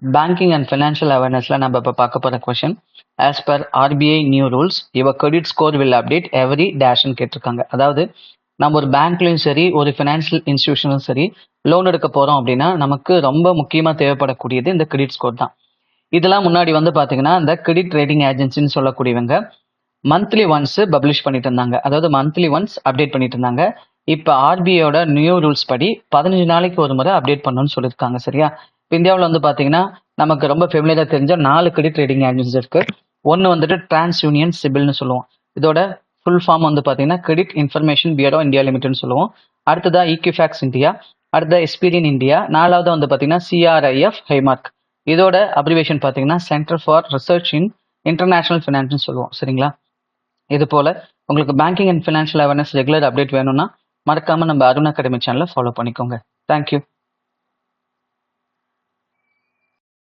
Banking and financial அவேர்னஸ்ல நம்ம இப்போ பார்க்க போகிற question as per RBI new rules your credit score will update every டேஷ்னு கேட்டிருக்காங்க. அதாவது நம்ம ஒரு பேங்க்லையும் சரி ஒரு ஃபினான்ஷியல் இன்ஸ்டியூஷனும் சரி லோன் எடுக்க போகிறோம் அப்படின்னா நமக்கு ரொம்ப முக்கியமாக தேவைப்படக்கூடியது இந்த கிரெடிட் ஸ்கோர் தான். இதெல்லாம் முன்னாடி வந்து பார்த்தீங்கன்னா இந்த கிரெடிட் ரேட்டிங் ஏஜென்சின்னு சொல்லக்கூடியவங்க மந்த்லி ஒன்ஸ் பப்ளிஷ் பண்ணிட்டு இருந்தாங்க. அதாவது மந்த்லி ஒன்ஸ் அப்டேட் பண்ணிட்டு இருந்தாங்க. இப்போ ஆர்பிஐயோட நியூ ரூல்ஸ் படி 15 நாளைக்கு ஒரு முறை அப்டேட் பண்ணணும்னு சொல்லியிருக்காங்க. சரியா? இப்போ இந்தியாவில் வந்து பார்த்தீங்கன்னா நமக்கு ரொம்ப ஃபெமிலியராக தெரிஞ்ச 4 கிரெடிட் ரேட்டிங் ஏஜென்சிஸ் இருக்கு. ஒன்று வந்துட்டு டிரான்ஸ் யூனியன் சிபில்னு சொல்லுவோம். இதோட ஃபுல் ஃபார்ம் வந்து பார்த்தீங்கன்னா கிரெடிட் இன்ஃபர்மேஷன் பியூரோ இந்தியா லிமிடெட்னு சொல்லுவோம். அடுத்ததா ஈக்விஃபேக்ஸ் இந்தியா, அடுத்த எஸ்பீரியன் இந்தியா, நாலாவது வந்து பார்த்தீங்கன்னா சிஆர்ஐஎஃப் ஹைமார்க். இதோட அப்ரிவேஷன் பார்த்தீங்கன்னா centre for research in international ஃபினான்ஸ்னு சொல்லுவோம். சரிங்களா? இது போல உங்களுக்கு banking and financial awareness regular update வேணும்னா மறக்காம நம்ம அருண் அகாடமி சேனலை ஃபாலோ பண்ணிக்கோங்க. தேங்க்யூ.